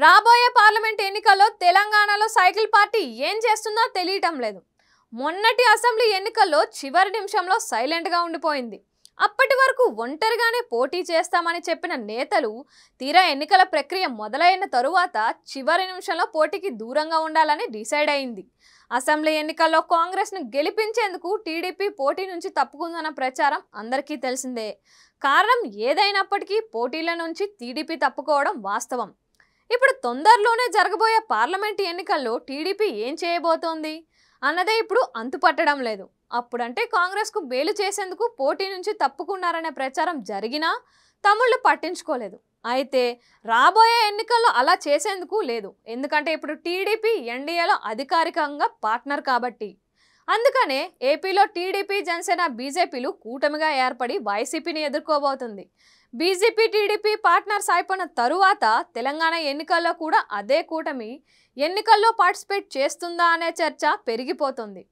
రాబోయే పార్లమెంట్ ఎన్నికల్లో తెలంగాణలో సైకిల్ పార్టీ ఏం చేస్తుందో తెలియటం లేదు. మొన్నటి అసెంబ్లీ ఎన్నికల్లో చివరి నిమిషంలో సైలెంట్గా ఉండిపోయింది. అప్పటి వరకు ఒంటరిగానే పోటీ చేస్తామని చెప్పిన నేతలు తీరా ఎన్నికల ప్రక్రియ మొదలైన తరువాత చివరి నిమిషంలో పోటీకి దూరంగా ఉండాలని డిసైడ్ అయింది. అసెంబ్లీ ఎన్నికల్లో కాంగ్రెస్ను గెలిపించేందుకు టీడీపీ పోటీ నుంచి తప్పుకుందన్న ప్రచారం అందరికీ తెలిసిందే. కారణం ఏదైనప్పటికీ పోటీల నుంచి టీడీపీ తప్పుకోవడం వాస్తవం. ఇప్పుడు తొందరలోనే జరగబోయే పార్లమెంట్ ఎన్నికల్లో టీడీపీ ఏం చేయబోతోంది అన్నదే ఇప్పుడు అంతుపట్టడం లేదు. అప్పుడంటే కాంగ్రెస్కు బేలు చేసేందుకు పోటీ నుంచి తప్పుకున్నారనే ప్రచారం జరిగినా తమ్ముళ్ళు పట్టించుకోలేదు. అయితే రాబోయే ఎన్నికల్లో అలా చేసేందుకు లేదు. ఎందుకంటే ఇప్పుడు టీడీపీ ఎన్డీఏలో అధికారికంగా పార్ట్నర్ కాబట్టి. అందుకనే ఏపీలో టీడీపీ, జనసేన, బీజేపీలు కూటమిగా ఏర్పడి వైసీపీని ఎదుర్కోబోతుంది. బీజేపీ టీడీపీ పార్ట్నర్స్ అయిపోయిన తరువాత తెలంగాణ ఎన్నికల్లో కూడా అదే కూటమి ఎన్నికల్లో పార్టిసిపేట్ చేస్తుందా అనే చర్చ పెరిగిపోతుంది.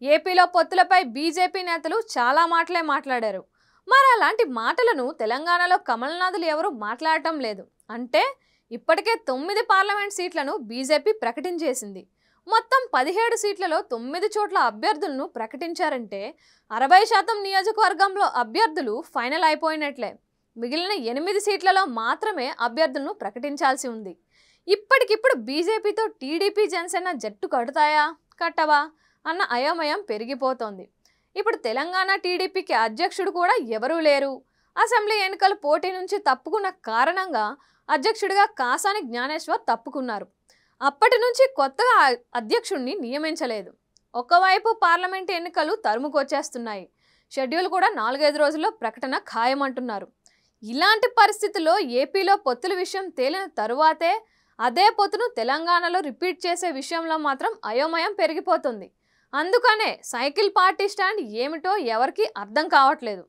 ఏపీలో పొత్తులపై బీజేపీ నేతలు చాలా మాటలే మాట్లాడారు. మరి అలాంటి మాటలను తెలంగాణలో కమల్నాథులు ఎవరు మాట్లాడటం లేదు. అంటే ఇప్పటికే 9 పార్లమెంట్ సీట్లను బీజేపీ ప్రకటించేసింది. మొత్తం 17 సీట్లలో 9 చోట్ల అభ్యర్థులను ప్రకటించారంటే 60% నియోజకవర్గంలో అభ్యర్థులు ఫైనల్ అయిపోయినట్లే. మిగిలిన 8 సీట్లలో మాత్రమే అభ్యర్థులను ప్రకటించాల్సి ఉంది. ఇప్పటికిప్పుడు బీజేపీతో టీడీపీ, జనసేన జట్టు కడతాయా కట్టవా అన్న అయోమయం పెరిగిపోతోంది. ఇప్పుడు తెలంగాణ టీడీపీకి అధ్యక్షుడు కూడా ఎవరూ లేరు. అసెంబ్లీ ఎన్నికల పోటీ నుంచి తప్పుకున్న కారణంగా అధ్యక్షుడిగా కాసాని జ్ఞానేశ్వర్ తప్పుకున్నారు. అప్పటి నుంచి కొత్తగా అధ్యక్షుడిని నియమించలేదు. ఒకవైపు పార్లమెంట్ ఎన్నికలు తరుముకొచ్చేస్తున్నాయి. షెడ్యూల్ కూడా 4-5 రోజుల్లో ప్రకటన ఖాయమంటున్నారు. ఇలాంటి పరిస్థితుల్లో ఏపీలో పొత్తుల విషయం తేలిన తరువాతే అదే పొత్తును తెలంగాణలో రిపీట్ చేసే విషయంలో మాత్రం అయోమయం పెరిగిపోతుంది. అందుకనే సైకిల్ పార్టీ స్టాండ్ ఏమిటో ఎవరికీ అర్థం కావట్లేదు.